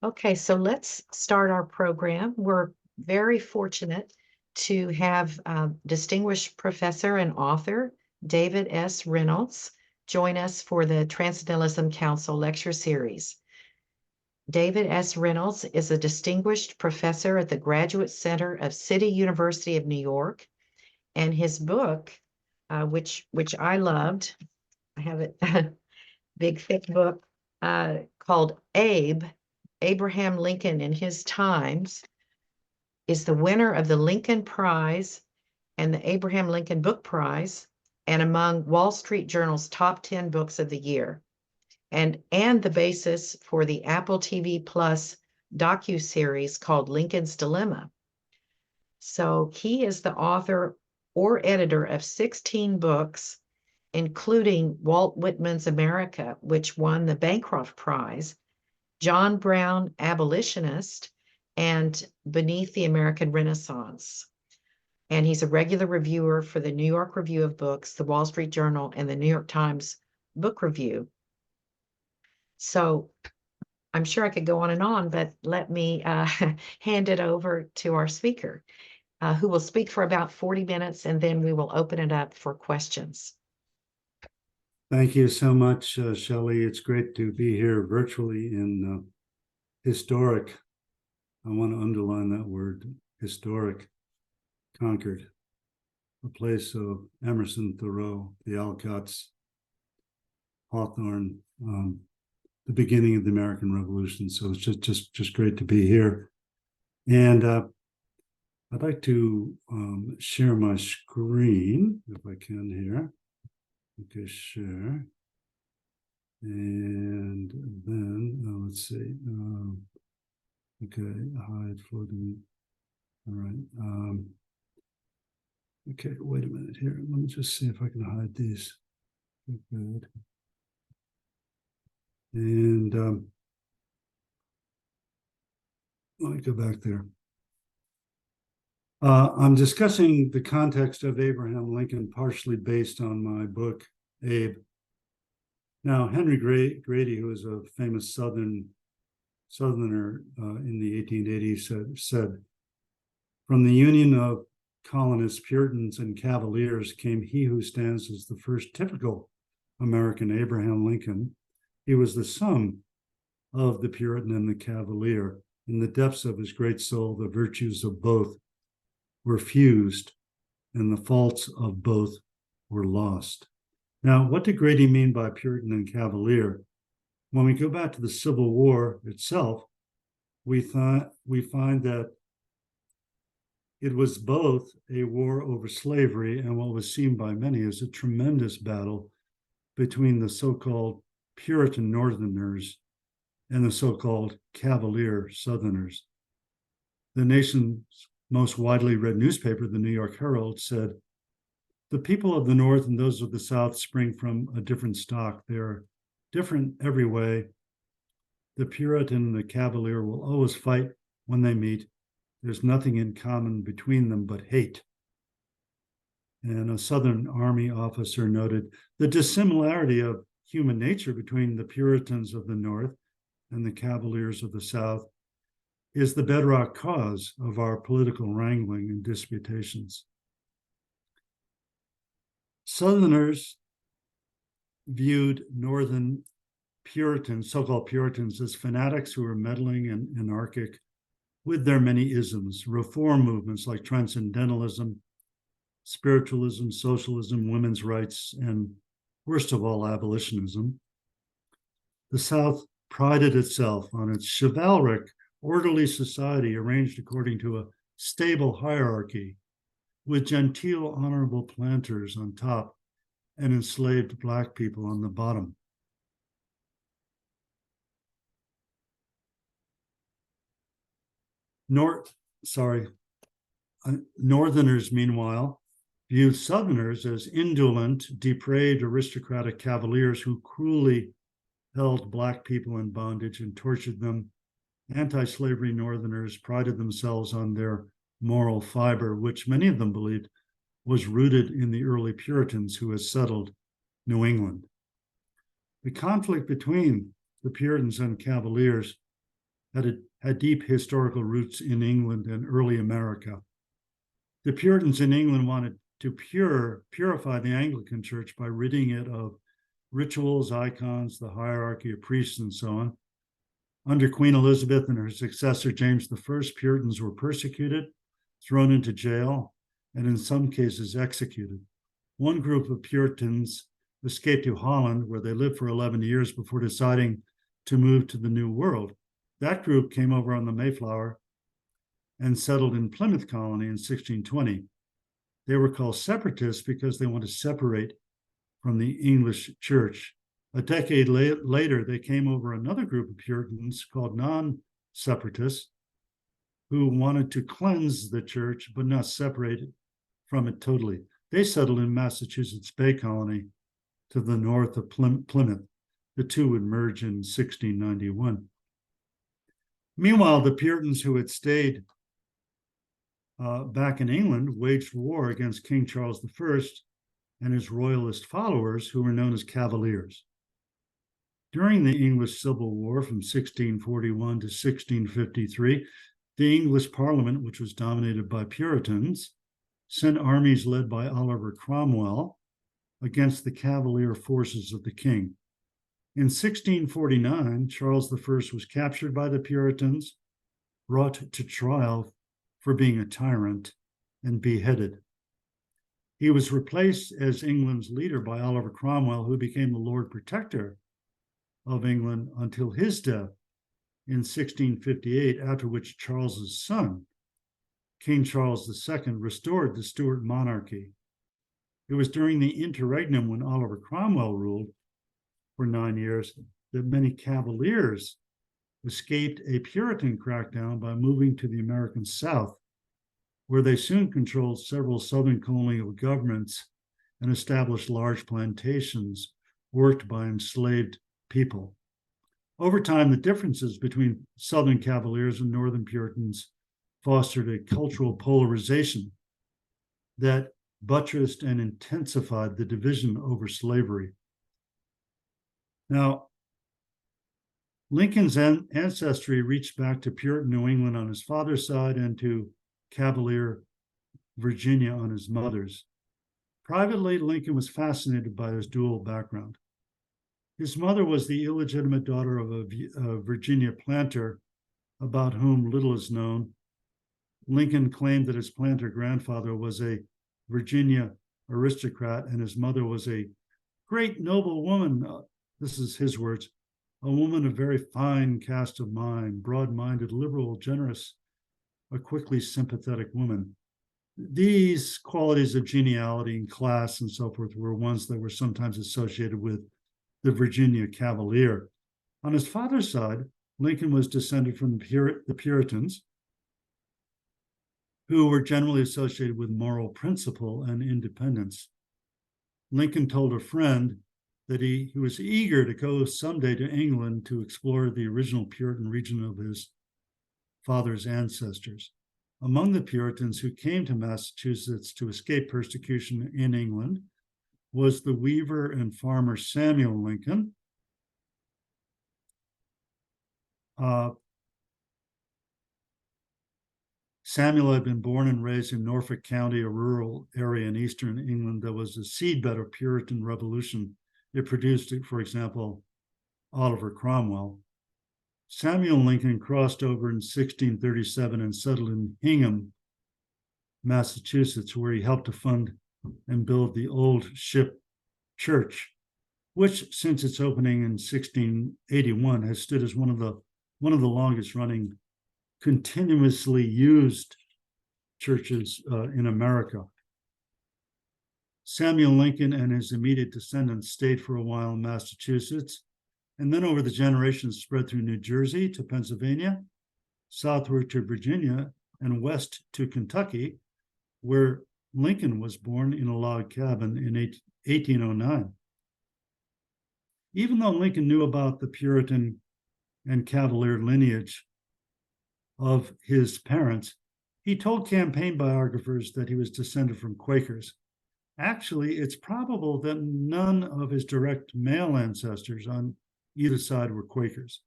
Okay, so let's start our program. We're very fortunate to have distinguished professor and author David S. Reynolds join us for the Transcendentalism Council lecture series. David S. Reynolds is a distinguished professor at the Graduate Center of City University of New York, and his book, which I loved, I have it, big thick book called Abraham Lincoln in His Times, is the winner of the Lincoln Prize and the Abraham Lincoln Book Prize, and among Wall Street Journal's top 10 books of the year, and the basis for the Apple TV Plus docuseries called Lincoln's Dilemma. So he is the author or editor of 16 books, including Walt Whitman's America, which won the Bancroft Prize, John Brown, Abolitionist, and Beneath the American Renaissance. And he's a regular reviewer for the New York Review of Books, the Wall Street Journal, and the New York Times Book Review. So I'm sure I could go on and on, but let me hand it over to our speaker, who will speak for about 40 minutes, and then we will open it up for questions. Thank you so much, Shelley. It's great to be here virtually in historic, I want to underline that word, historic Concord, a place of Emerson, Thoreau, the Alcotts, Hawthorne, the beginning of the American Revolution. So it's just great to be here. And I'd like to share my screen, if I can here. Okay, share. And then, let's see. Okay, hide floating. All right. Okay, wait a minute here. Let me just see if I can hide these. Good. And let me go back there. I'm discussing the context of Abraham Lincoln, partially based on my book, Abe. Now, Henry Grady, who was a famous Southerner in the 1880s, said, "From the union of colonists, Puritans, and Cavaliers came he who stands as the first typical American, Abraham Lincoln. He was the sum of the Puritan and the Cavalier. In the depths of his great soul, the virtues of both were fused, and the faults of both were lost." Now, what did Grady mean by Puritan and Cavalier? When we go back to the Civil War itself, we find that it was both a war over slavery and what was seen by many as a tremendous battle between the so-called Puritan Northerners and the so-called Cavalier Southerners. The nation's most widely read newspaper, the New York Herald, said, "The people of the North and those of the South spring from a different stock. They are different every way. The Puritan and the Cavalier will always fight when they meet. There's nothing in common between them but hate." And a Southern Army officer noted, "The dissimilarity of human nature between the Puritans of the North and the Cavaliers of the South is the bedrock cause of our political wrangling and disputations." Southerners viewed Northern Puritans, so-called Puritans, as fanatics who were meddling and anarchic with their many isms, reform movements like Transcendentalism, spiritualism, socialism, women's rights, and worst of all, abolitionism. The South prided itself on its chivalric, orderly society arranged according to a stable hierarchy, with genteel, honorable planters on top and enslaved Black people on the bottom. Northerners, meanwhile, viewed Southerners as indolent, depraved, aristocratic Cavaliers who cruelly held Black people in bondage and tortured them. Anti-slavery Northerners prided themselves on their moral fiber, which many of them believed was rooted in the early Puritans who had settled New England. The conflict between the Puritans and Cavaliers had deep historical roots in England and early America. The Puritans in England wanted to purify the Anglican Church by ridding it of rituals, icons, the hierarchy of priests, and so on. Under Queen Elizabeth and her successor, James I, Puritans were persecuted, thrown into jail, and in some cases executed. One group of Puritans escaped to Holland, where they lived for 11 years before deciding to move to the New World. That group came over on the Mayflower and settled in Plymouth Colony in 1620. They were called separatists because they wanted to separate from the English church. A decade later, they came over another group of Puritans called non-separatists who wanted to cleanse the church but not separate it from it totally. They settled in Massachusetts Bay Colony to the north of Plymouth. The two would merge in 1691. Meanwhile, the Puritans who had stayed back in England waged war against King Charles I and his royalist followers, who were known as Cavaliers. During the English Civil War from 1641 to 1653, the English Parliament, which was dominated by Puritans, sent armies led by Oliver Cromwell against the Cavalier forces of the king. In 1649, Charles I was captured by the Puritans, brought to trial for being a tyrant, and beheaded. He was replaced as England's leader by Oliver Cromwell, who became the Lord Protector of England until his death in 1658, after which Charles's son, King Charles II, restored the Stuart monarchy. It was during the interregnum, when Oliver Cromwell ruled for 9 years, that many Cavaliers escaped a Puritan crackdown by moving to the American South, where they soon controlled several southern colonial governments and established large plantations worked by enslaved people. Over time, the differences between Southern Cavaliers and Northern Puritans fostered a cultural polarization that buttressed and intensified the division over slavery. Now, Lincoln's ancestry reached back to Puritan New England on his father's side and to Cavalier Virginia on his mother's. Privately, Lincoln was fascinated by his dual background. His mother was the illegitimate daughter of a Virginia planter about whom little is known. Lincoln claimed that his planter grandfather was a Virginia aristocrat and his mother was a great noble woman. This is his words, a woman of very fine cast of mind, broad-minded, liberal, generous, a quickly sympathetic woman. These qualities of geniality and class and so forth were ones that were sometimes associated with the Virginia Cavalier. On his father's side, Lincoln was descended from the Puritans, who were generally associated with moral principle and independence. Lincoln told a friend that he was eager to go someday to England to explore the original Puritan region of his father's ancestors. Among the Puritans who came to Massachusetts to escape persecution in England was the weaver and farmer Samuel Lincoln. Samuel had been born and raised in Norfolk County, a rural area in eastern England that was a seedbed of Puritan revolution. It produced, for example, Oliver Cromwell. Samuel Lincoln crossed over in 1637 and settled in Hingham, Massachusetts, where he helped to fund and build the Old Ship Church, which since its opening in 1681 has stood as one of the longest running continuously used churches in America. Samuel Lincoln and his immediate descendants stayed for a while in Massachusetts, and then over the generations spread through New Jersey to Pennsylvania, southward to Virginia, and west to Kentucky, where Lincoln was born in a log cabin in 1809. Even though Lincoln knew about the Puritan and Cavalier lineage of his parents, he told campaign biographers that he was descended from Quakers. Actually, it's probable that none of his direct male ancestors on either side were Quakers.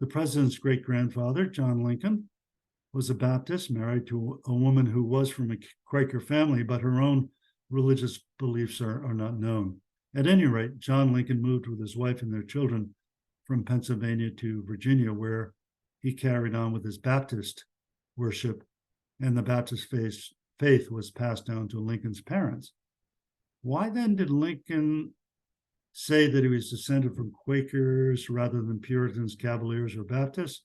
The president's great-grandfather, John Lincoln, was a Baptist, married to a woman who was from a Quaker family, but her own religious beliefs are not known. At any rate, John Lincoln moved with his wife and their children from Pennsylvania to Virginia, where he carried on with his Baptist worship, and the Baptist faith was passed down to Lincoln's parents. Why then did Lincoln say that he was descended from Quakers rather than Puritans, Cavaliers, or Baptists?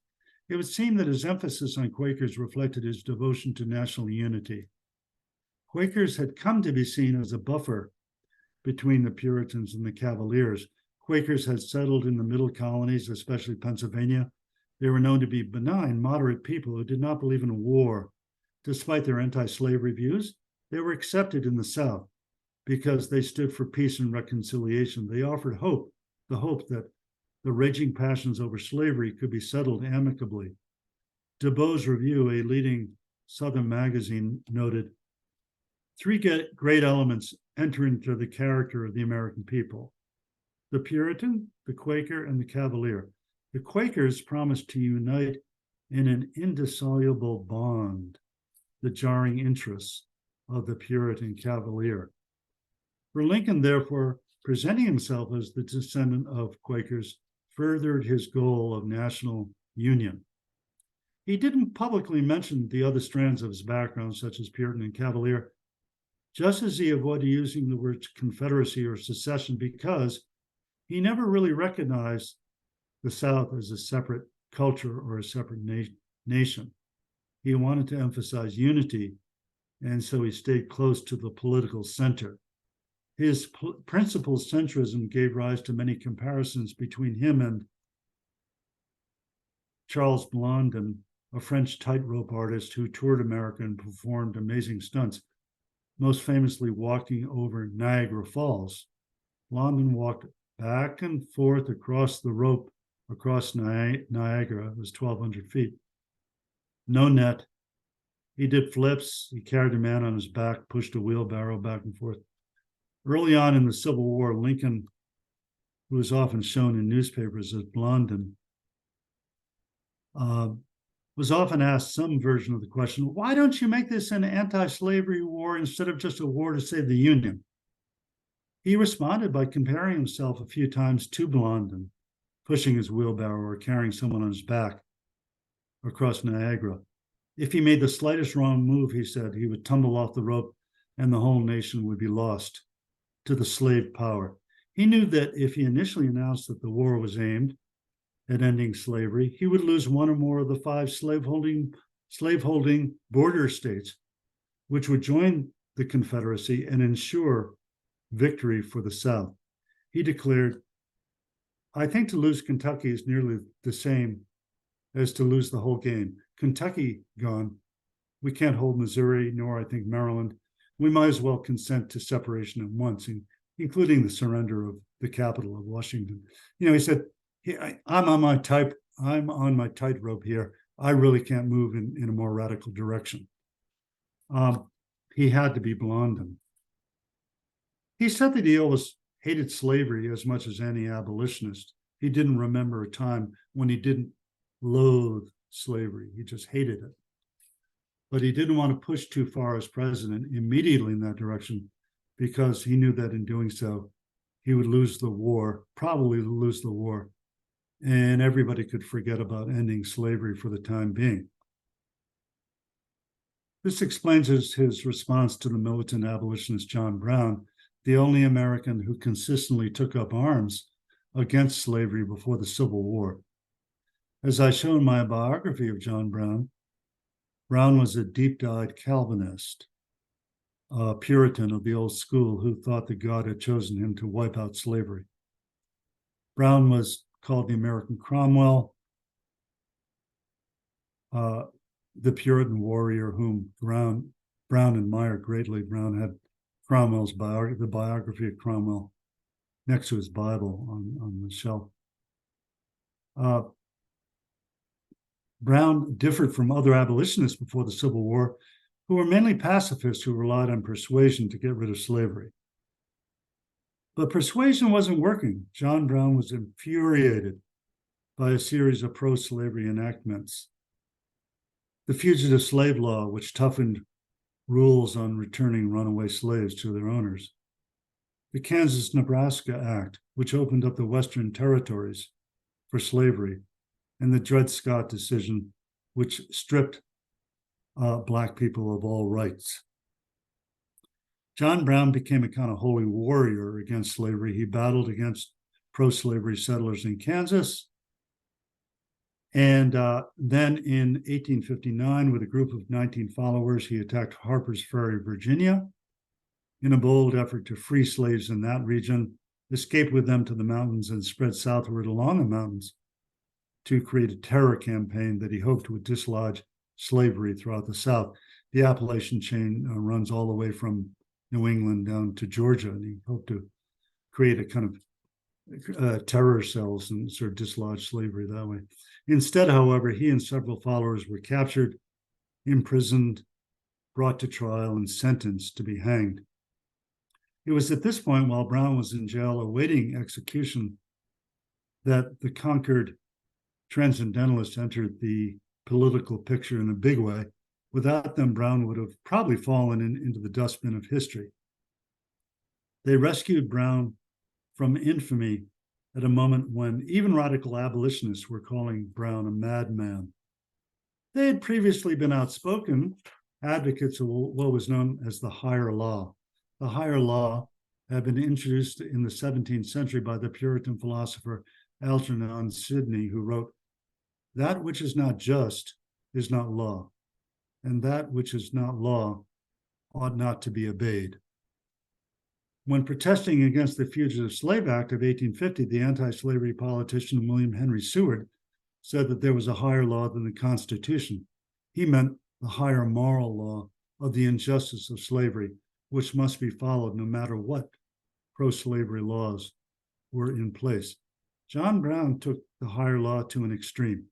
It would seem that his emphasis on Quakers reflected his devotion to national unity. Quakers had come to be seen as a buffer between the Puritans and the Cavaliers. Quakers had settled in the middle colonies, especially Pennsylvania. They were known to be benign, moderate people who did not believe in war. Despite their anti-slavery views, they were accepted in the South because they stood for peace and reconciliation. They offered hope, the hope that the raging passions over slavery could be settled amicably. DeBow's Review, a leading Southern magazine, noted, "Three great elements enter into the character of the American people: the Puritan, the Quaker, and the Cavalier. The Quakers promised to unite in an indissoluble bond the jarring interests of the Puritan Cavalier." For Lincoln, therefore, presenting himself as the descendant of Quakers furthered his goal of national union. He didn't publicly mention the other strands of his background, such as Puritan and Cavalier, just as he avoided using the words Confederacy or secession, because he never really recognized the South as a separate culture or a separate nation. He wanted to emphasize unity, and so he stayed close to the political center. His principal centrism gave rise to many comparisons between him and Charles Blondin, a French tightrope artist who toured America and performed amazing stunts, most famously walking over Niagara Falls. Blondin walked back and forth across the rope across Niagara. It was 1,200 feet. No net. He did flips. He carried a man on his back, pushed a wheelbarrow back and forth. Early on in the Civil War, Lincoln, who was often shown in newspapers as Blondin, was often asked some version of the question, why don't you make this an anti-slavery war instead of just a war to save the Union? He responded by comparing himself a few times to Blondin, pushing his wheelbarrow or carrying someone on his back across Niagara. If he made the slightest wrong move, he said, he would tumble off the rope and the whole nation would be lost to the slave power. He knew that if he initially announced that the war was aimed at ending slavery, he would lose one or more of the 5 slaveholding border states, which would join the Confederacy and ensure victory for the South. He declared, "I think to lose Kentucky is nearly the same as to lose the whole game. Kentucky gone, we can't hold Missouri, nor I think Maryland. We might as well consent to separation at once, including the surrender of the capital of Washington." He said, I'm on my tightrope here. I really can't move in a more radical direction. He had to be Blondin. He said that he always hated slavery as much as any abolitionist. He didn't remember a time when he didn't loathe slavery. He just hated it. But he didn't want to push too far as president immediately in that direction, because he knew that in doing so, he would lose the war, probably lose the war, and everybody could forget about ending slavery for the time being. This explains his response to the militant abolitionist John Brown, the only American who consistently took up arms against slavery before the Civil War. As I show in my biography of John Brown, Brown was a deep-dyed Calvinist, a Puritan of the old school who thought that God had chosen him to wipe out slavery. Brown was called the American Cromwell, the Puritan warrior whom Brown admired greatly. Brown had Cromwell's the biography of Cromwell next to his Bible on the shelf. Brown differed from other abolitionists before the Civil War, who were mainly pacifists who relied on persuasion to get rid of slavery. But persuasion wasn't working. John Brown was infuriated by a series of pro-slavery enactments. The Fugitive Slave Law, which toughened rules on returning runaway slaves to their owners. The Kansas-Nebraska Act, which opened up the Western territories for slavery, and the Dred Scott decision, which stripped Black people of all rights. John Brown became a kind of holy warrior against slavery. He battled against pro-slavery settlers in Kansas. And then in 1859, with a group of 19 followers, he attacked Harper's Ferry, Virginia, in a bold effort to free slaves in that region, escape with them to the mountains, and spread southward along the mountains to create a terror campaign that he hoped would dislodge slavery throughout the South. The Appalachian chain runs all the way from New England down to Georgia, and he hoped to create a kind of terror cells and sort of dislodge slavery that way. Instead, however, he and several followers were captured, imprisoned, brought to trial, and sentenced to be hanged. It was at this point, while Brown was in jail awaiting execution, that the Concord Transcendentalists entered the political picture in a big way. Without them, Brown would have probably fallen into the dustbin of history. They rescued Brown from infamy at a moment when even radical abolitionists were calling Brown a madman. They had previously been outspoken advocates of what was known as the higher law. The higher law had been introduced in the 17th century by the Puritan philosopher Algernon Sidney, who wrote, "That which is not just is not law, and that which is not law ought not to be obeyed." When protesting against the Fugitive Slave Act of 1850, the anti-slavery politician William Henry Seward said that there was a higher law than the Constitution. He meant the higher moral law of the injustice of slavery, which must be followed no matter what pro-slavery laws were in place. John Brown took the higher law to an extreme.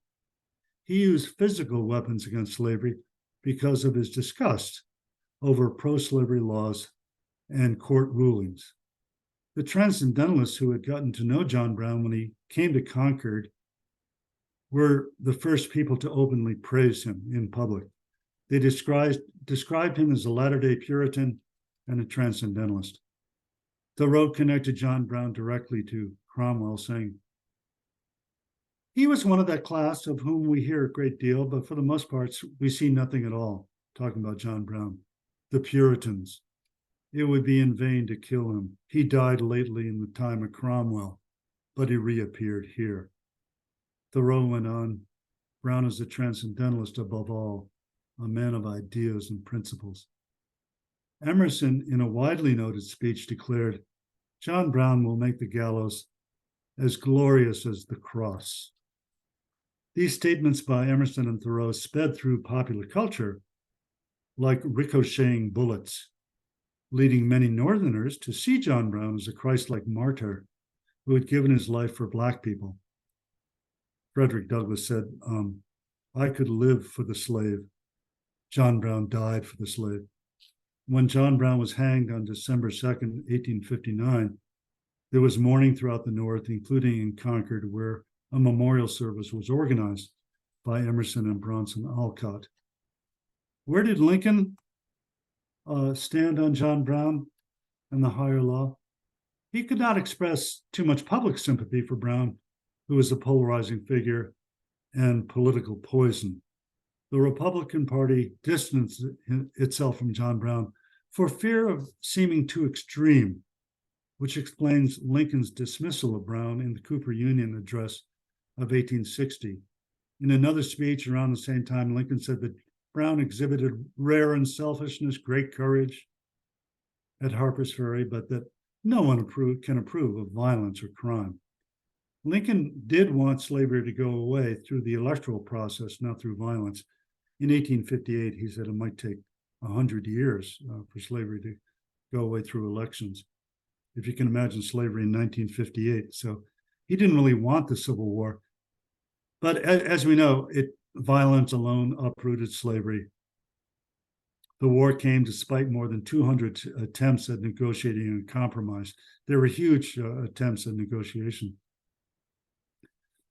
He used physical weapons against slavery because of his disgust over pro-slavery laws and court rulings. The Transcendentalists who had gotten to know John Brown when he came to Concord were the first people to openly praise him in public. They described him as a Latter-day Puritan and a Transcendentalist. Thoreau connected John Brown directly to Cromwell, saying, "He was one of that class of whom we hear a great deal, but for the most part, we see nothing at all," talking about John Brown. The Puritans. It would be in vain to kill him. He died lately in the time of Cromwell, but he reappeared here. Thoreau went on, Brown is a transcendentalist above all, a man of ideas and principles. Emerson, in a widely noted speech, declared, "John Brown will make the gallows as glorious as the cross." These statements by Emerson and Thoreau sped through popular culture like ricocheting bullets, leading many Northerners to see John Brown as a Christ-like martyr who had given his life for Black people. Frederick Douglass said, "I could live for the slave. John Brown died for the slave." When John Brown was hanged on December 2nd, 1859, there was mourning throughout the North, including in Concord, where a memorial service was organized by Emerson and Bronson Alcott. Where did Lincoln stand on John Brown and the higher law? He could not express too much public sympathy for Brown, who was a polarizing figure and political poison. The Republican Party distanced itself from John Brown for fear of seeming too extreme, which explains Lincoln's dismissal of Brown in the Cooper Union address of 1860. In another speech around the same time, Lincoln said that Brown exhibited rare unselfishness, great courage at Harper's Ferry, but that no one can approve of violence or crime. Lincoln did want slavery to go away through the electoral process, not through violence. In 1858, he said it might take 100 years for slavery to go away through elections. If you can imagine slavery in 1958. So he didn't really want the Civil War. But as we know, violence alone uprooted slavery. The war came despite more than 200 attempts at negotiating a compromise. There were huge attempts at negotiation.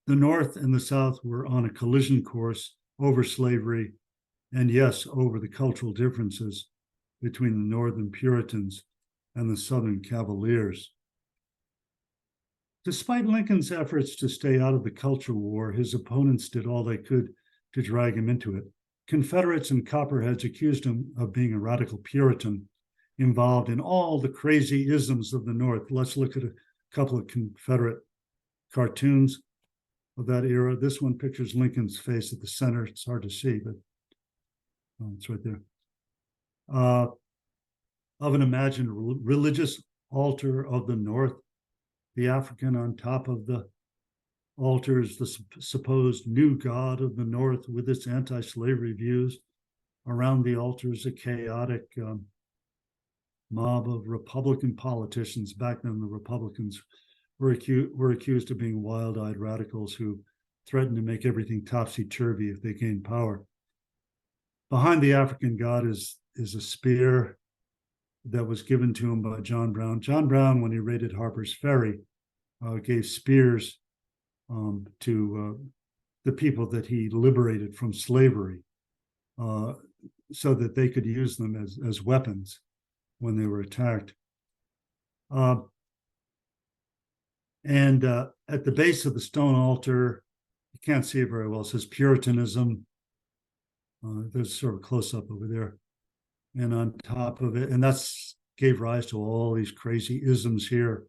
The North and the South were on a collision course over slavery, and yes, over the cultural differences between the Northern Puritans and the Southern Cavaliers. Despite Lincoln's efforts to stay out of the culture war, his opponents did all they could to drag him into it. Confederates and Copperheads accused him of being a radical Puritan involved in all the crazy isms of the North. Let's look at a couple of Confederate cartoons of that era. This one pictures Lincoln's face at the center. It's hard to see, but it's right there. Of an imagined religious altar of the North. The African on top of the altar is the supposed new god of the North with its anti-slavery views. Around the altar is a chaotic mob of Republican politicians. Back then, the Republicans were accused of being wild-eyed radicals who threatened to make everything topsy-turvy if they gained power. Behind the African god is a spear that was given to him by John Brown. John Brown, when he raided Harper's Ferry, gave spears to the people that he liberated from slavery so that they could use them as weapons when they were attacked. And at the base of the stone altar, you can't see it very well, it says Puritanism. There's sort of a close-up over there. And on top of it, and that's gave rise to all these crazy isms here.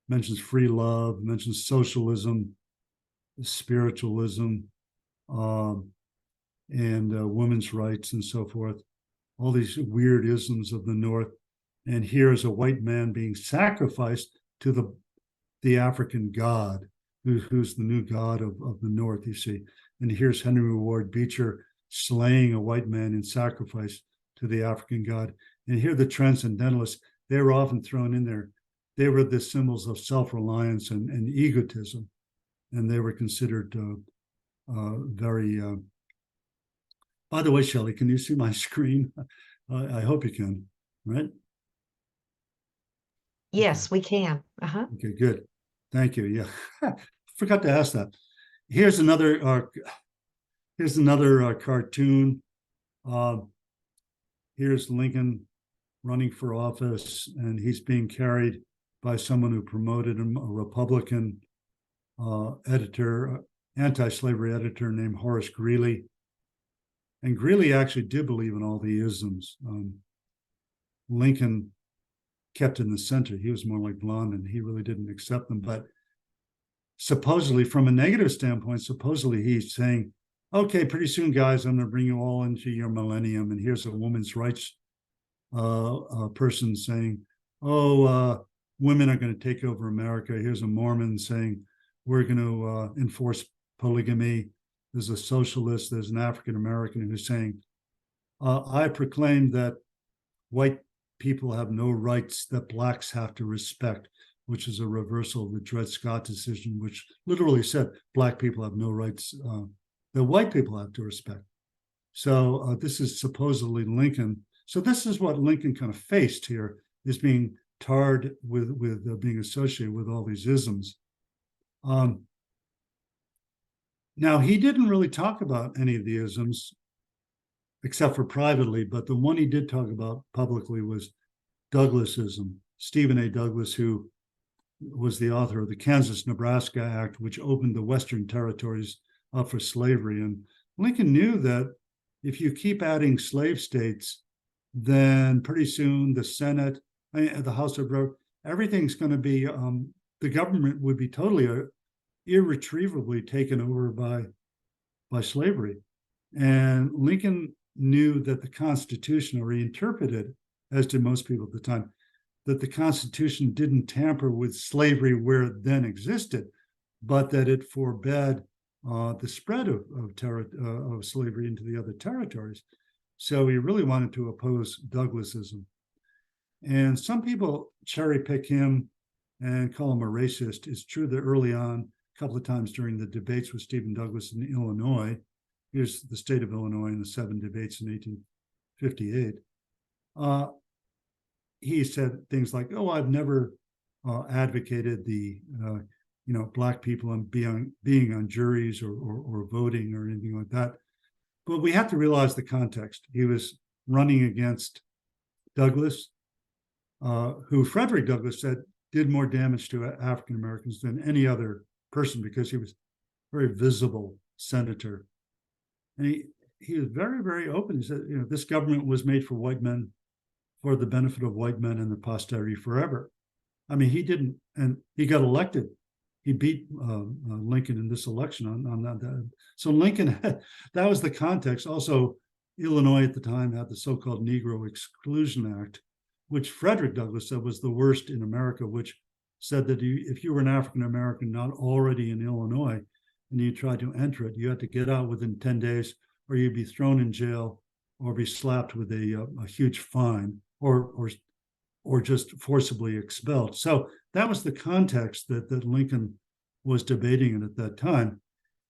Mentions free love, mentions socialism, spiritualism, and women's rights and so forth. All these weird isms of the North. And here's a white man being sacrificed to the African god, who's the new god of the North, you see. And here's Henry Ward Beecher slaying a white man in sacrifice to the African god. And here the Transcendentalists, they were often thrown in there. They were the symbols of self-reliance and egotism. And they were considered very... By the way, Shelley, can you see my screen? I hope you can, right? Yes, okay. we can. Okay, good. Thank you. Yeah, forgot to ask that. Here's another cartoon. Here's Lincoln running for office, and he's being carried by someone who promoted him, a Republican editor, anti-slavery editor named Horace Greeley. And Greeley actually did believe in all the isms. Lincoln kept in the center. He was more like Blondin. He really didn't accept them. But supposedly, from a negative standpoint, supposedly he's saying, okay, pretty soon, guys, I'm going to bring you all into your millennium. And here's a women's rights person saying, women are going to take over America. Here's a Mormon saying, we're going to enforce polygamy. There's a socialist, there's an African American who's saying, I proclaim that white people have no rights that blacks have to respect, which is a reversal of the Dred Scott decision, which literally said black people have no rights that white people have to respect. So this is supposedly Lincoln. So this is what Lincoln kind of faced here, is being tarred with being associated with all these isms. Now, he didn't really talk about any of the isms, except for privately, but the one he did talk about publicly was Douglasism. Stephen A. Douglas, who was the author of the Kansas-Nebraska Act, which opened the Western territories up for slavery. And Lincoln knew that if you keep adding slave states, then pretty soon the Senate, the House of Representatives, everything's going to be, the government would be totally irretrievably taken over by slavery. And Lincoln knew that the Constitution, or he interpreted, as did most people at the time, that the Constitution didn't tamper with slavery where it then existed, but that it forbade the spread of slavery into the other territories. So he really wanted to oppose Douglasism. And some people cherry pick him and call him a racist. It's true that early on, a couple of times during the debates with Stephen Douglas in Illinois, here's the state of Illinois in the 7 debates in 1858, he said things like, I've never advocated the Black people and being on juries or voting or anything like that. But we have to realize the context. He was running against Douglass, who Frederick Douglass said did more damage to African Americans than any other person because he was a very visible senator. And he was very, very open. He said, this government was made for white men, for the benefit of white men and the posterity forever. I mean, he didn't, and he got elected. He beat Lincoln in this election on that. So Lincoln that was the context. Also, Illinois at the time had the so-called Negro Exclusion Act, which Frederick Douglass said was the worst in America, which said that if you were an African American not already in Illinois and you tried to enter it, you had to get out within 10 days or you'd be thrown in jail or be slapped with a huge fine or just forcibly expelled. So that was the context that Lincoln was debating it at that time.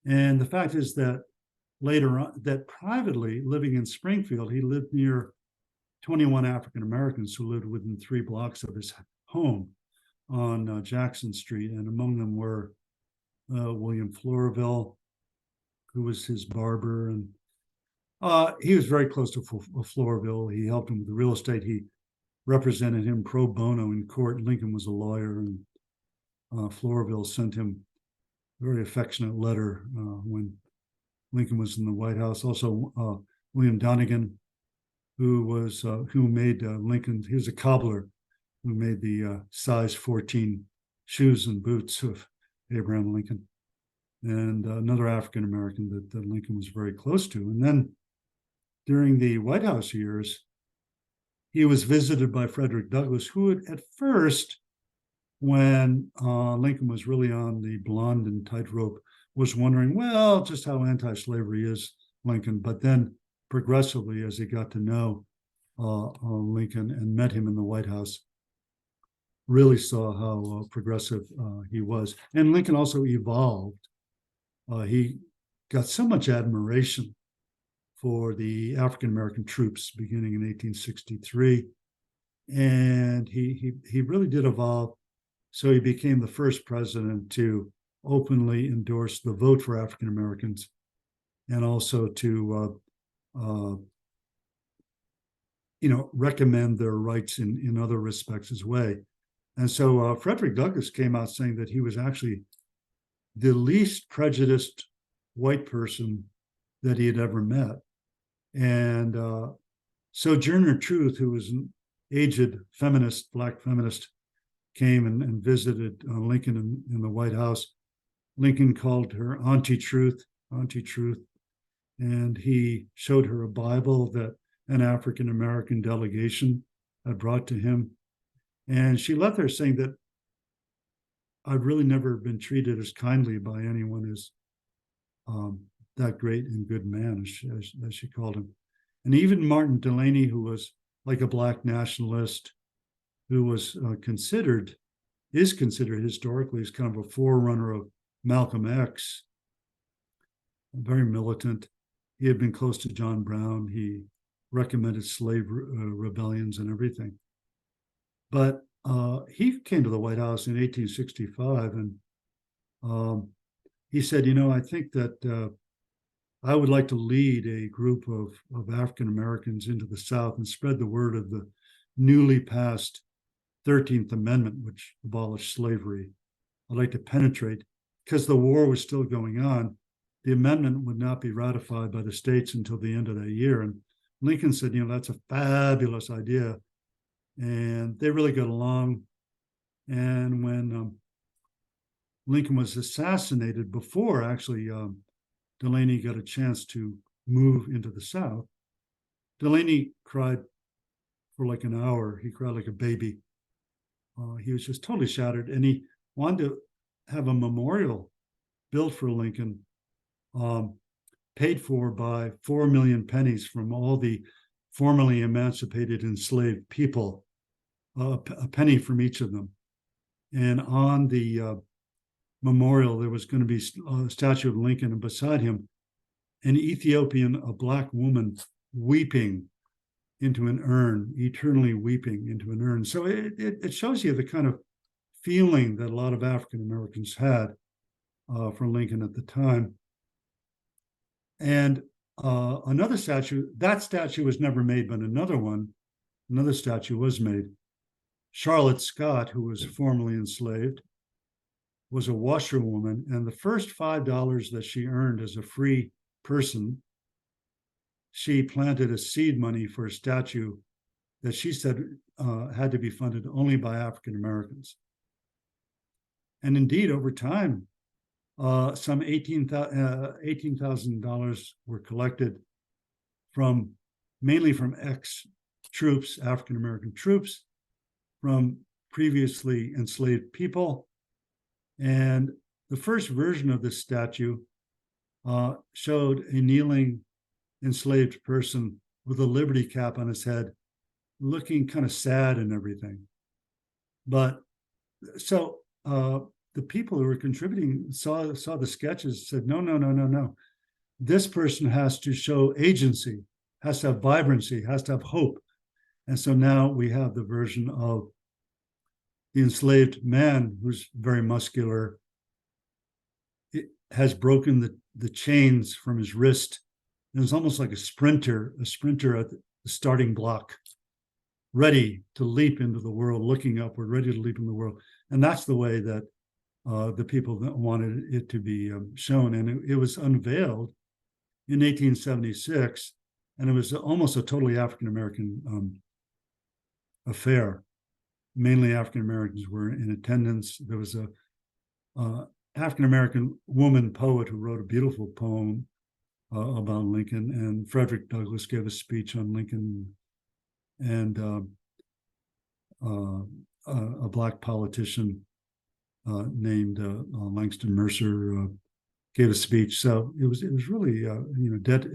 And the fact is that later on, that privately, living in Springfield, he lived near 21 African Americans who lived within 3 blocks of his home on Jackson Street. And among them were William Floraville, who was his barber. And he was very close to Floraville. He helped him with the real estate. He represented him pro bono in court. Lincoln was a lawyer, and Floraville sent him a very affectionate letter when Lincoln was in the White House. Also, William Donegan, who made Lincoln, he was a cobbler who made the size 14 shoes and boots of Abraham Lincoln, and another African American that Lincoln was very close to. And then during the White House years, he was visited by Frederick Douglass, who had, at first, when Lincoln was really on the blonde and tightrope, was wondering, well, just how anti-slavery is Lincoln. But then progressively, as he got to know Lincoln and met him in the White House, really saw how progressive he was. And Lincoln also evolved. He got so much admiration for the African American troops beginning in 1863. And he really did evolve. So he became the first president to openly endorse the vote for African Americans and also to recommend their rights in other respects as well. And so Frederick Douglass came out saying that he was actually the least prejudiced white person that he had ever met. And Sojourner Truth, who was an aged feminist, Black feminist, came and visited Lincoln in the White House. Lincoln called her Auntie Truth, and he showed her a Bible that an African American delegation had brought to him. And she left there saying that I've really never been treated as kindly by anyone as that great and good man, as she called him. And even Martin Delany, who was like a Black nationalist, who was considered historically as kind of a forerunner of Malcolm X, very militant. He had been close to John Brown. He recommended slave rebellions and everything. But he came to the White House in 1865, and he said, I think that I would like to lead a group of African Americans into the South and spread the word of the newly passed 13th Amendment, which abolished slavery. I'd like to penetrate, because the war was still going on. The amendment would not be ratified by the states until the end of that year. And Lincoln said, that's a fabulous idea. And they really got along. And when Lincoln was assassinated, before actually Delany got a chance to move into the South, Delany cried for like an hour. He cried like a baby. He was just totally shattered. And he wanted to have a memorial built for Lincoln, paid for by 4 million pennies from all the formerly emancipated enslaved people, a penny from each of them. And on the memorial, there was going to be a statue of Lincoln, and beside him, a Black woman weeping into an urn, eternally weeping into an urn. So it shows you the kind of feeling that a lot of African Americans had for Lincoln at the time. And another statue, that statue was never made, but another statue was made. Charlotte Scott, who was formerly enslaved, was a washerwoman, and the first $5 that she earned as a free person, she planted a seed money for a statue that she said had to be funded only by African Americans. And indeed, over time, some $18,000 were collected mainly from ex-troops, African American troops, from previously enslaved people. And the first version of this statue showed a kneeling enslaved person with a liberty cap on his head, looking kind of sad and everything. But so the people who were contributing saw the sketches, said, no. This person has to show agency, has to have vibrancy, has to have hope. And so now we have the version of the enslaved man who's very muscular. It has broken the chains from his wrist. And it's almost like a sprinter at the starting block, ready to leap into the world, looking upward, ready to leap into the world. And that's the way that the people that wanted it to be shown. And it was unveiled in 1876, and it was almost a totally African-American affair. Mainly African-Americans were in attendance. There was a African-American woman poet who wrote a beautiful poem about Lincoln, and Frederick Douglass gave a speech on Lincoln, and a Black politician named Langston Mercer gave a speech. So it was really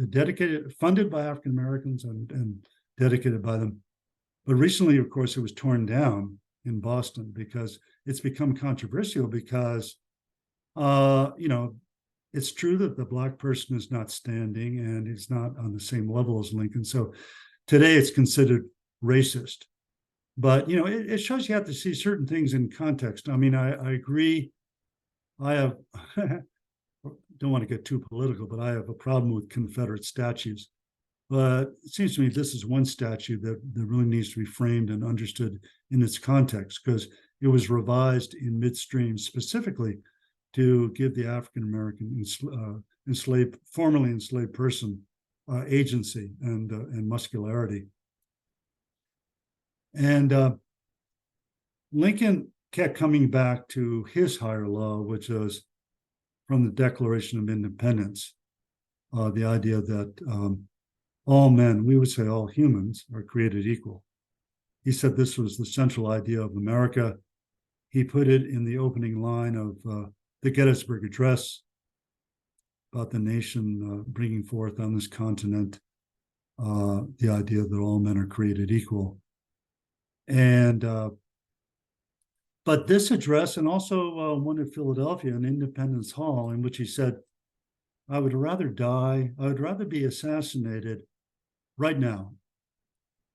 dedicated, funded by African Americans and dedicated by them. But recently, of course, it was torn down in Boston because it's become controversial because it's true that the Black person is not standing and is not on the same level as Lincoln. So today it's considered racist. But, it shows you have to see certain things in context. I mean, I agree. I have, don't want to get too political, but I have a problem with Confederate statues. But it seems to me this is one statue that really needs to be framed and understood in its context, because it was revised in midstream specifically to give the African-American formerly enslaved person agency and muscularity. And Lincoln kept coming back to his higher law, which was from the Declaration of Independence, the idea that all men, we would say all humans, are created equal. He said this was the central idea of America. He put it in the opening line of the Gettysburg Address about the nation bringing forth on this continent the idea that all men are created equal. And but this address, and also one in Philadelphia in Independence Hall, in which he said, I would rather be assassinated right now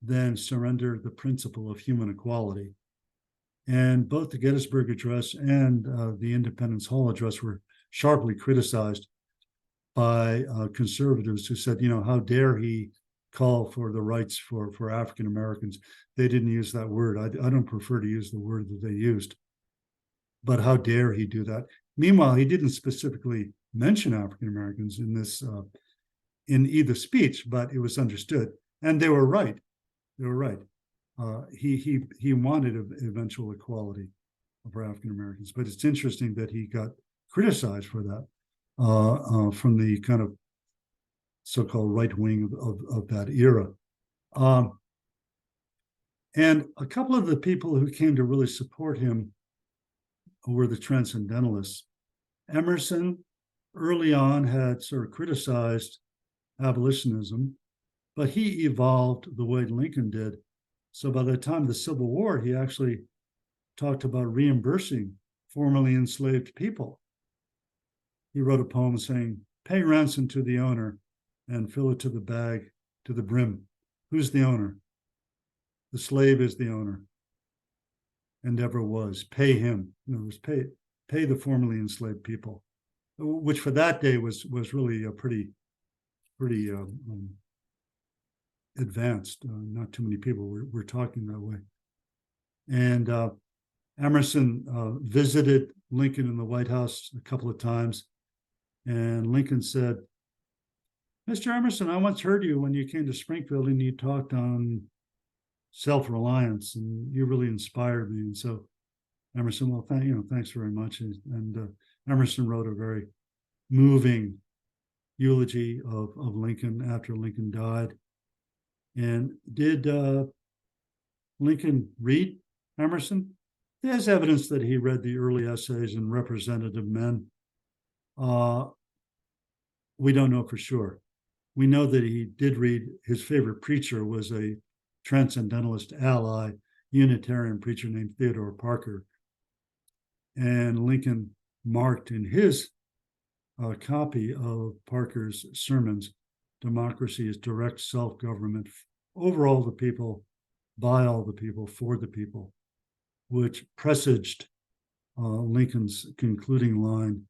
than surrender the principle of human equality. And both the Gettysburg Address and the Independence Hall Address were sharply criticized by conservatives who said, how dare he call for the rights for African Americans. They didn't use that word. I don't prefer to use the word that they used. But how dare he do that? Meanwhile, he didn't specifically mention African Americans in this in either speech, but it was understood, and they were right. They were right. He wanted eventual equality for African Americans, but it's interesting that he got criticized for that from the kind of so-called right wing of that era. And a couple of the people who came to really support him were the Transcendentalists. Emerson early on had sort of criticized abolitionism, but he evolved the way Lincoln did. So by the time of the Civil War, he actually talked about reimbursing formerly enslaved people. He wrote a poem saying, pay ransom to the owner and fill it to the bag to the brim. Who's the owner? The slave is the owner. and never was. Pay him. In other words, pay the formerly enslaved people, which for that day was really a pretty advanced. Not too many people were talking that way. And Emerson visited Lincoln in the White House a couple of times, and Lincoln said, "Mr. Emerson, I once heard you when you came to Springfield and you talked on self-reliance, and you really inspired me." And so Emerson, well, thanks very much. And Emerson wrote a very moving eulogy of Lincoln after Lincoln died. And did Lincoln read Emerson? There's evidence that he read the early essays in Representative Men. We don't know for sure. We know that he did read, his favorite preacher was a Transcendentalist ally, Unitarian preacher named Theodore Parker. And Lincoln marked in his copy of Parker's sermons, democracy is direct self-government over all the people, by all the people, for the people, which presaged Lincoln's concluding line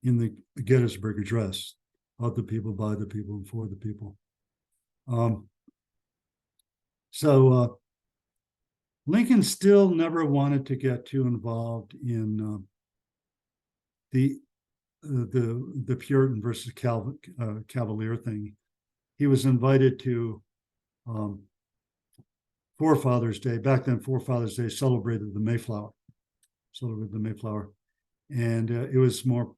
in the Gettysburg Address: of the people, by the people, and for the people. So Lincoln still never wanted to get too involved in the Puritan versus Cavalier thing. He was invited to Forefathers Day. Back then, Forefathers Day celebrated the Mayflower. And it was more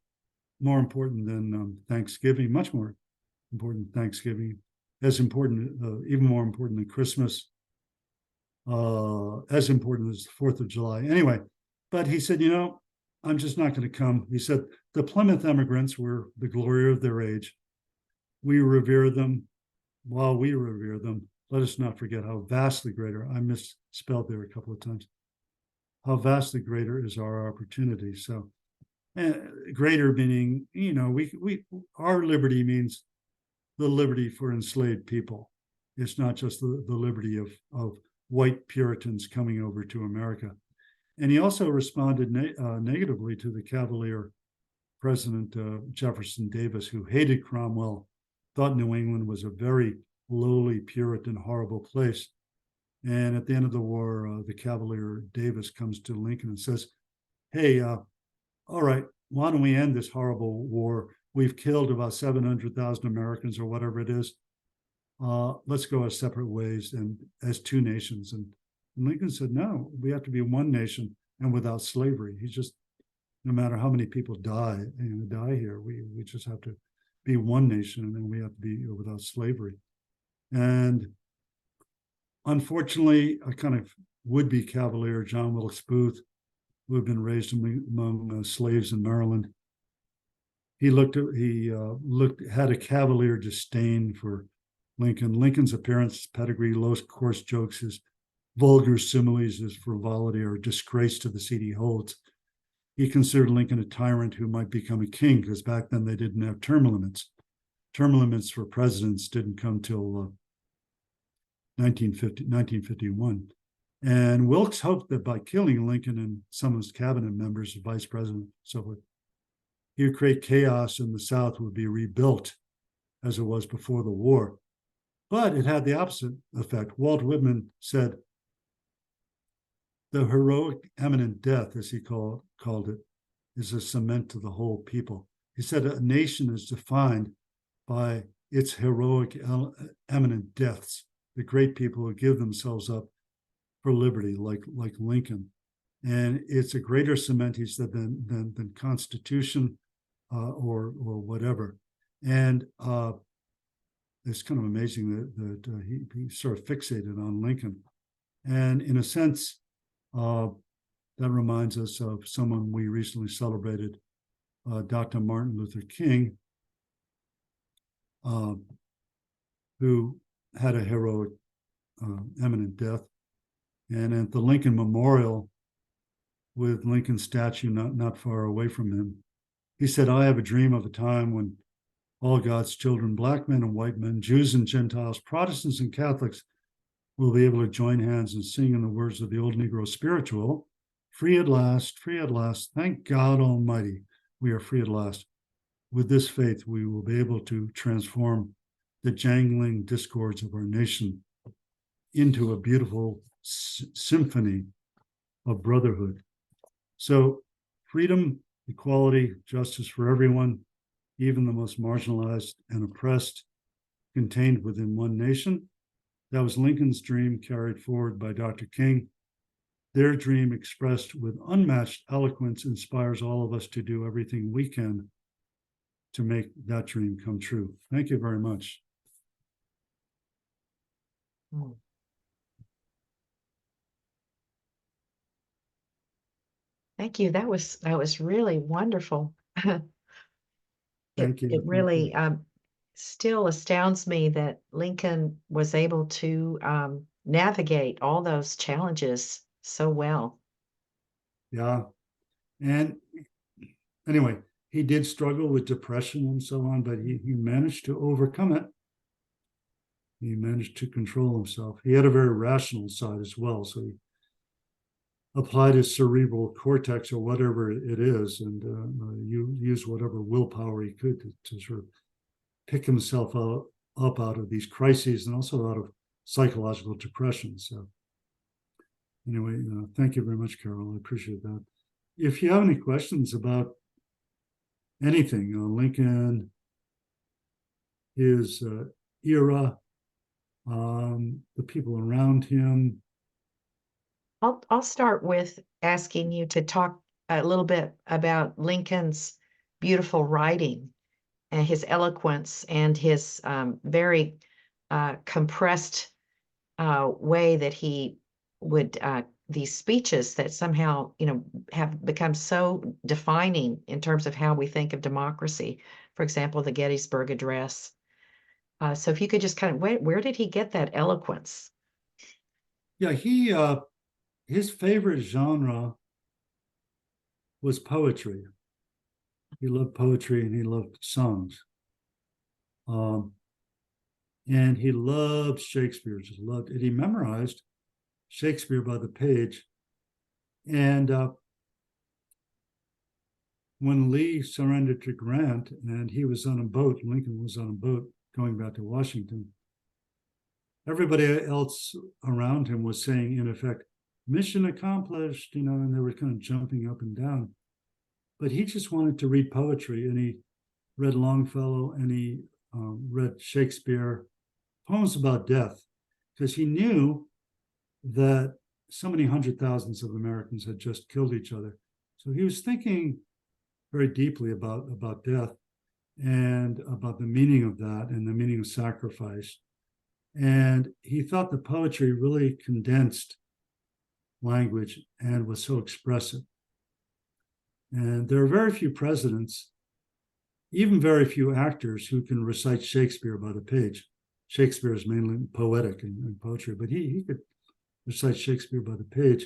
important than Thanksgiving, much more important than Thanksgiving, as important, even more important than Christmas, as important as the 4th of July. Anyway, but he said, I'm just not going to come. He said, the Plymouth emigrants were the glory of their age. We revere them. While we revere them, let us not forget how vastly greater, I misspelled there a couple of times, how vastly greater is our opportunity. So greater meaning, our liberty means the liberty for enslaved people. It's not just the liberty of white Puritans coming over to America. And he also responded negatively to the Cavalier President Jefferson Davis, who hated Cromwell, thought New England was a very lowly, Puritan, horrible place. And at the end of the war, the Cavalier Davis comes to Lincoln and says, hey, all right, why don't we end this horrible war? We've killed about 700,000 Americans or whatever it is. Let's go our separate ways and as two nations. And Lincoln said, no, we have to be one nation and without slavery. He just, no matter how many people die here, we just have to be one nation, and then we have to be without slavery. And unfortunately, a kind of would-be Cavalier, John Wilkes Booth, who had been raised among slaves in Maryland, he had a Cavalier disdain for Lincoln. Lincoln's appearance, pedigree, low coarse jokes, his vulgar similes, his frivolity are a disgrace to the seat he holds. He considered Lincoln a tyrant who might become a king, because back then they didn't have term limits. Term limits for presidents didn't come till 1951. And Wilkes hoped that by killing Lincoln and some of his cabinet members, vice president, so forth, he would create chaos and the South would be rebuilt as it was before the war. But it had the opposite effect. Walt Whitman said, the heroic eminent death, as he called it, is a cement to the whole people. He said a nation is defined by its heroic eminent deaths, the great people who give themselves up for liberty, like Lincoln. And it's a greater cement, he said, than Constitution or whatever. And it's kind of amazing that he sort of fixated on Lincoln. And in a sense, that reminds us of someone we recently celebrated, Dr. Martin Luther King, who had a heroic, eminent death. And at the Lincoln Memorial, with Lincoln's statue not far away from him, he said, I have a dream of a time when all God's children, black men and white men, Jews and Gentiles, Protestants and Catholics, will be able to join hands and sing in the words of the old Negro spiritual, Free at last, free at last. Thank God Almighty, we are free at last. With this faith, we will be able to transform the jangling discords of our nation into a beautiful symphony of brotherhood. So freedom, equality, justice for everyone, even the most marginalized and oppressed, contained within one nation. That was Lincoln's dream carried forward by Dr. King. Their dream, expressed with unmatched eloquence, inspires all of us to do everything we can to make that dream come true. Thank you very much. Thank you. That was really wonderful. Thank you. It really still astounds me that Lincoln was able to navigate all those challenges so well. Yeah. And anyway, he did struggle with depression and so on, but he managed to overcome it. He managed to control himself. He had a very rational side as well. So he applied his cerebral cortex or whatever it is and used whatever willpower he could to sort of pick himself up out of these crises and also out of psychological depression. So anyway, thank you very much, Carol. I appreciate that. If you have any questions about anything, Lincoln, his era, the people around him. I'll start with asking you to talk a little bit about Lincoln's beautiful writing and his eloquence and his very compressed way that he would these speeches that somehow have become so defining in terms of how we think of democracy. For example, the Gettysburg Address. So if you could just kind of where did he get that eloquence? Yeah, his favorite genre was poetry. He loved poetry and he loved songs. And he loved Shakespeare, just loved it. He memorized Shakespeare by the page. And when Lee surrendered to Grant and he was on a boat, Lincoln was on a boat going back to Washington, everybody else around him was saying, in effect, mission accomplished, and they were kind of jumping up and down. But he just wanted to read poetry, and he read Longfellow and he read Shakespeare, poems about death, because he knew that so many hundred thousands of Americans had just killed each other. So he was thinking very deeply about death and about the meaning of that and the meaning of sacrifice. And he thought the poetry really condensed language and was so expressive. And there are very few presidents, even very few actors, who can recite Shakespeare by the page. Shakespeare is mainly poetic and poetry, but he could recite Shakespeare by the page.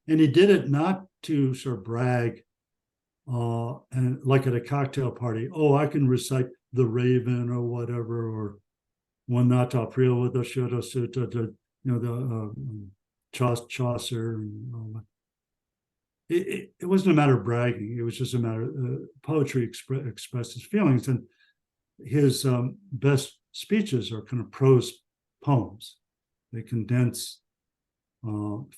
And he did it not to sort of brag, and like at a cocktail party, I can recite The Raven or whatever, or One Not April with the Shoto Sutta, the Chaucer and all that. It wasn't a matter of bragging. It was just a matter of poetry expressed his feelings. And his best speeches are kind of prose poems. They condense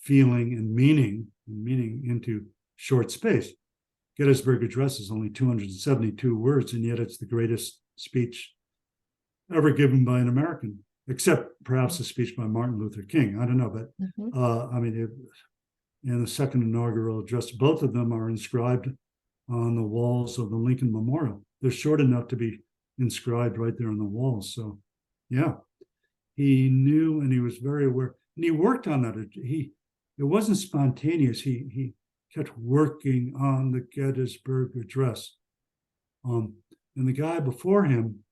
feeling and meaning into short space. Gettysburg Address is only 272 words, and yet it's the greatest speech ever given by an American, except perhaps a speech by Martin Luther King. I don't know, but in the second inaugural address, both of them are inscribed on the walls of the Lincoln Memorial. They're short enough to be inscribed right there on the walls. So, yeah, he knew and he was very aware, and he worked on that. It wasn't spontaneous. He kept working on the Gettysburg Address. And the guy before him,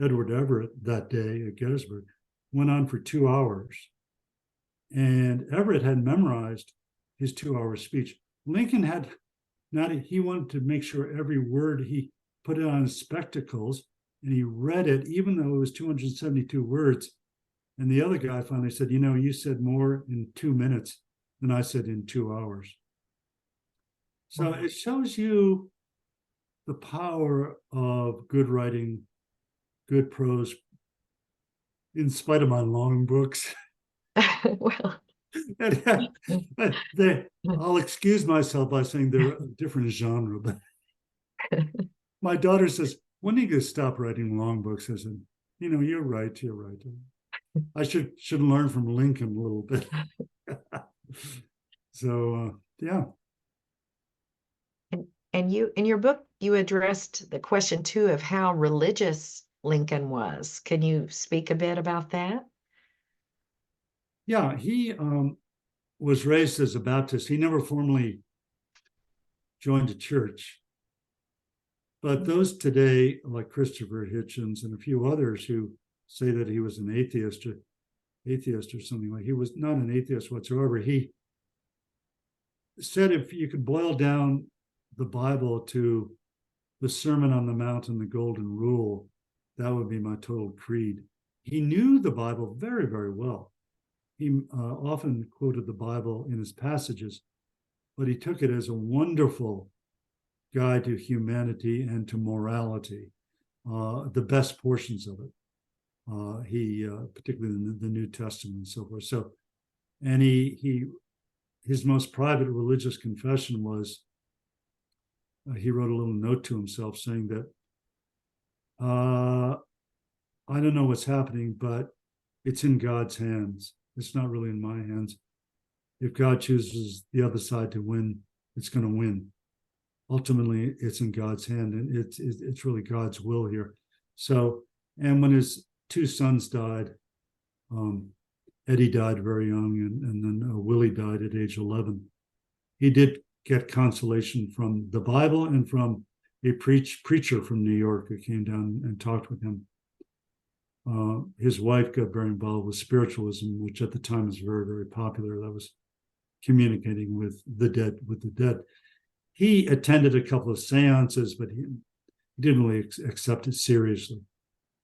Edward Everett, that day at Gettysburg, went on for 2 hours. And Everett had memorized his 2-hour speech. Lincoln he wanted to make sure every word, he put it on his spectacles and he read it, even though it was 272 words. And the other guy finally said, you said more in 2 minutes And I said, in 2 hours. So it shows you the power of good writing, good prose, in spite of my long books. Well, I'll excuse myself by saying they're a different genre, but my daughter says, when are you going to stop writing long books? I said, you're right. I should learn from Lincoln a little bit. So, yeah. And you, in your book, you addressed the question too of how religious Lincoln was. Can you speak a bit about that? Yeah, he was raised as a Baptist. He never formally joined a church. But those today, like Christopher Hitchens and a few others who say that he was an atheist or something, like, he was not an atheist whatsoever. He said if you could boil down the Bible to the Sermon on the Mount and the Golden Rule, that would be my total creed. He knew the Bible very, very well. He often quoted the Bible in his passages, but he took it as a wonderful guide to humanity and to morality, the best portions of it. He particularly in the New Testament and so forth. So, and his most private religious confession was, he wrote a little note to himself saying that, I don't know what's happening, but it's in God's hands. It's not really in my hands. If God chooses the other side to win, it's going to win. Ultimately, it's in God's hand, and it's really God's will here. So, and when his two sons died, Eddie died very young, and then Willie died at age 11. He did get consolation from the Bible and from a preacher from New York who came down and talked with him. His wife got very involved with spiritualism, which at the time was very, very popular. That was communicating with the dead. He attended a couple of seances, but he didn't really accept it seriously.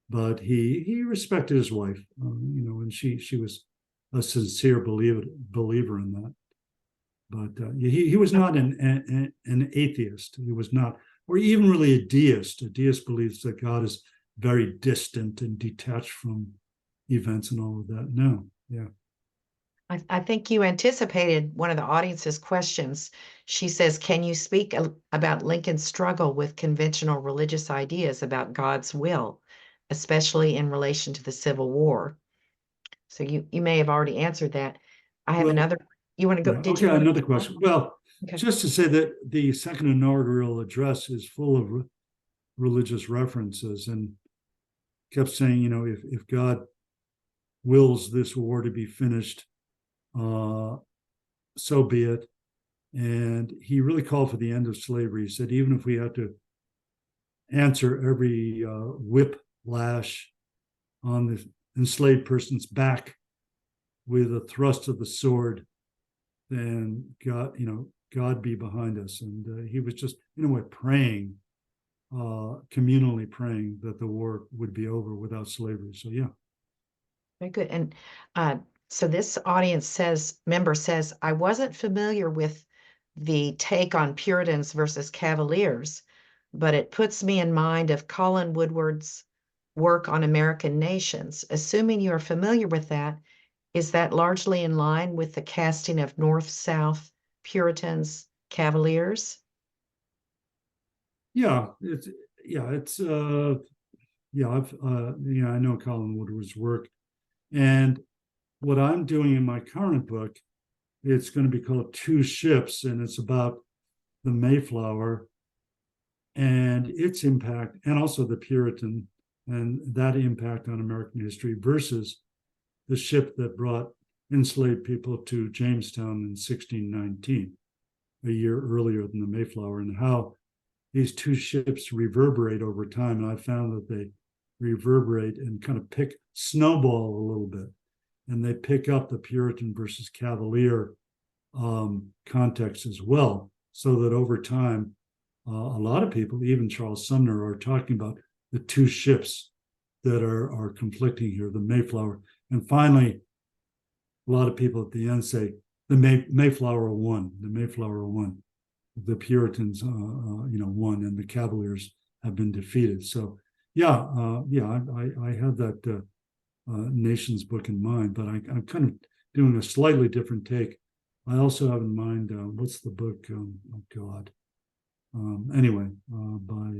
But he respected his wife, and she was a sincere believer in that. But he was not an atheist. He was not, or even really a deist. A deist believes that God is very distant and detached from events and all of that. No, yeah. I think you anticipated one of the audience's questions. She says, can you speak about Lincoln's struggle with conventional religious ideas about God's will, especially in relation to the Civil War? So you may have already answered that. I have another. You want to go? Yeah, Did you want another question? Well, okay. Just to say that the second inaugural address is full of religious references, and kept saying, if God wills this war to be finished, so be it. And he really called for the end of slavery. He said, even if we had to answer every whip lash on the enslaved person's back with a thrust of the sword, then God be behind us. And he was just, in a way, praying, communally praying that the war would be over without slavery. So, yeah. Very good. And so this member says, I wasn't familiar with the take on Puritans versus Cavaliers, but it puts me in mind of Colin Woodward's work on American nations. Assuming you are familiar with that, is that largely in line with the casting of North-South Puritans, Cavaliers? I know Colin Woodward's work, and what I'm doing in my current book, it's going to be called Two Ships, and it's about the Mayflower and its impact, and also the Puritan and that impact on American history versus the ship that brought enslaved people to Jamestown in 1619, a year earlier than the Mayflower, and how these two ships reverberate over time. And I found that they reverberate and kind of snowball a little bit. And they pick up the Puritan versus Cavalier context as well. So that over time, a lot of people, even Charles Sumner, are talking about the two ships that are conflicting here, the Mayflower. And finally, a lot of people at the end say, the Mayflower won. The Mayflower won. The Puritans, won, and the Cavaliers have been defeated. So, I have that Nations book in mind, but I'm kind of doing a slightly different take. I also have in mind what's the book? By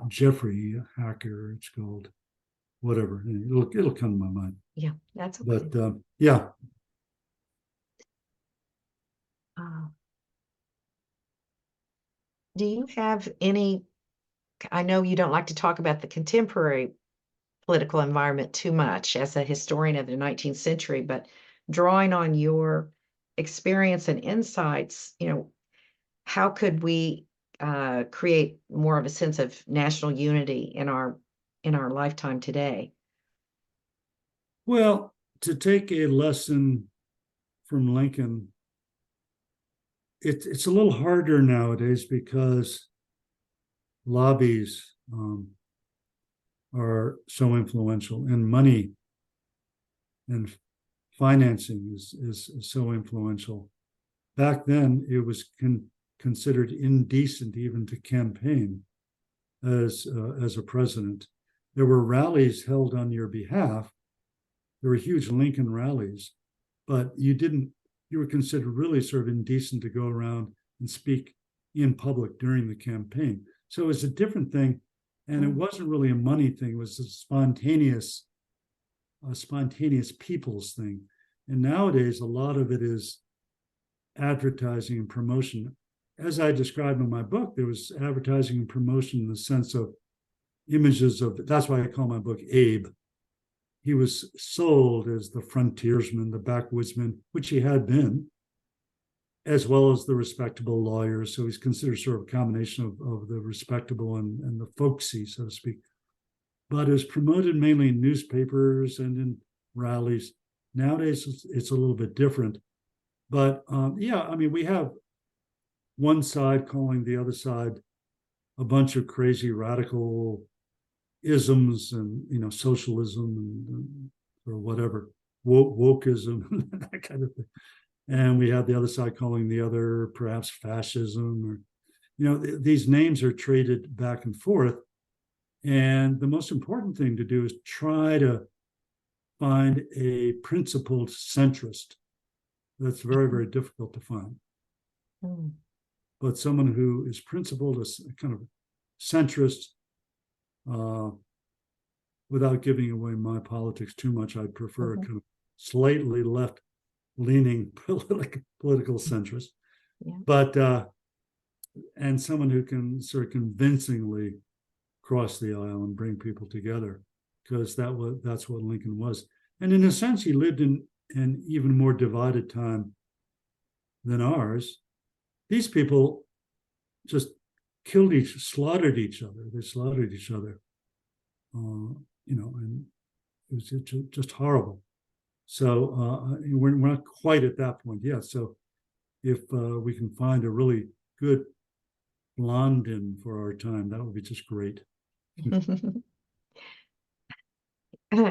Jeffrey Hacker. It's called whatever. It'll come to my mind. Yeah, that's okay. But yeah. Do you have any? I know you don't like to talk about the contemporary political environment too much as a historian of the 19th century, but drawing on your experience and insights, how could we create more of a sense of national unity in our lifetime today? Well, to take a lesson from Lincoln, it's a little harder nowadays because lobbies are so influential, and money and financing is so influential. Back then, it was considered indecent even to campaign as a president. There were rallies held on your behalf. There were huge Lincoln rallies, but you were considered really sort of indecent to go around and speak in public during the campaign. So it was a different thing, and it wasn't really a money thing. It was a spontaneous people's thing. And nowadays, a lot of it is advertising and promotion. As I described in my book, there was advertising and promotion in the sense of images of, that's why I call my book Abe. He was sold as the frontiersman, the backwoodsman, which he had been, as well as the respectable lawyer. So he's considered sort of a combination of the respectable and the folksy, so to speak. But it was promoted mainly in newspapers and in rallies. Nowadays, it's a little bit different. But we have one side calling the other side a bunch of crazy radical isms and socialism or whatever, wokeism, that kind of thing. And we have the other side calling the other perhaps fascism, or these names are traded back and forth. And the most important thing to do is try to find a principled centrist. That's very, very difficult to find. But someone who is principled, a kind of centrist, without giving away my politics too much, I'd prefer a kind of slightly left-leaning political centrist. Yeah. But and someone who can sort of convincingly cross the aisle and bring people together, because that's what Lincoln was. And in a sense, he lived in an even more divided time than ours. These people just slaughtered each other. They slaughtered each other, and it was just horrible. So we're not quite at that point yet. So if we can find a really good Blondin for our time, that would be just great.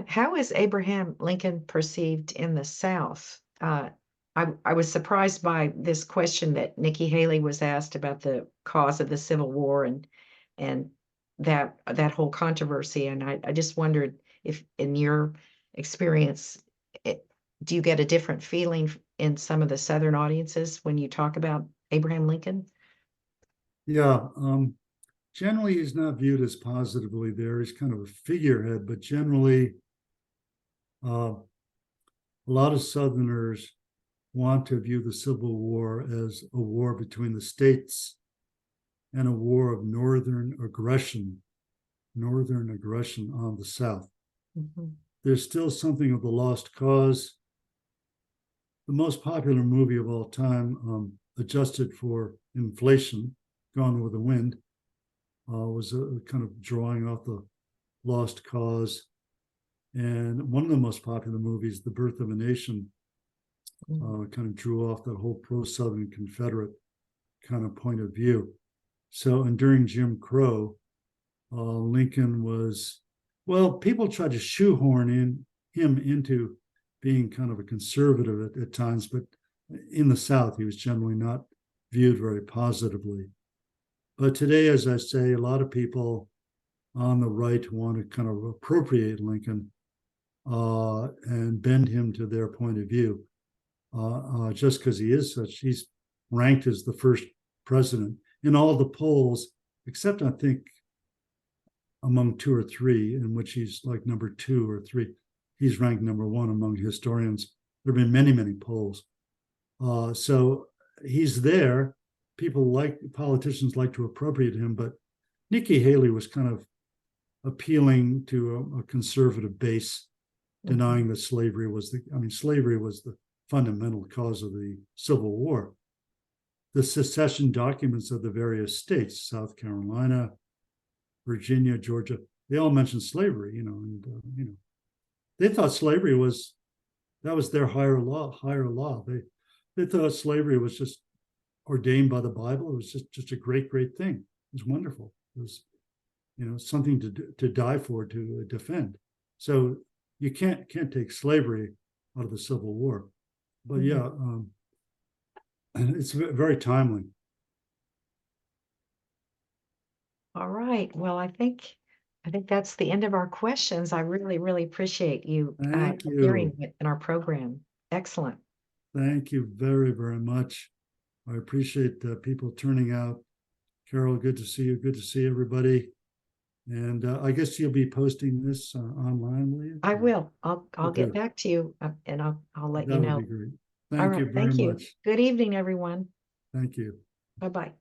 How is Abraham Lincoln perceived in the South? I was surprised by this question that Nikki Haley was asked about the cause of the Civil War and that whole controversy. And I just wondered if, in your experience, do you get a different feeling in some of the Southern audiences when you talk about Abraham Lincoln? Yeah, generally he's not viewed as positively there. He's kind of a figurehead, but generally a lot of Southerners want to view the Civil War as a war between the states and a war of northern aggression on the South. There's still something of the lost cause. The most popular movie of all time, adjusted for inflation, Gone with the Wind, was a kind of drawing off the lost cause. And one of the most popular movies, The Birth of a Nation, kind of drew off that whole pro-Southern Confederate kind of point of view. So, and during Jim Crow, Lincoln was, well, people tried to shoehorn him into being kind of a conservative at times, but in the South, he was generally not viewed very positively. But today, as I say, a lot of people on the right want to kind of appropriate Lincoln and bend him to their point of view. Just because he's ranked as the first president in all the polls, except I think among 2 or 3, in which he's like number 2 or 3. He's ranked number 1 among historians. There have been many, many polls. So he's there. Politicians like to appropriate him, but Nikki Haley was kind of appealing to a conservative base, denying that slavery was the fundamental cause of the Civil War. The secession documents of the various states, South Carolina, Virginia, Georgia, they all mentioned slavery, and they thought slavery was their higher law. They thought slavery was just ordained by the Bible. It was just a great thing. It was wonderful. It was, something to die for, to defend. So you can't take slavery out of the Civil War. But it's very timely. All right. Well, I think that's the end of our questions. I really, really appreciate you appearing in our program. Excellent. Thank you very, very much. I appreciate people turning out. Carol, good to see you. Good to see everybody. And I guess you'll be posting this online, will you? I will. I'll get back to you and I'll let you know. That would be great. Thank you very much. Good evening, everyone. Thank you. Bye-bye.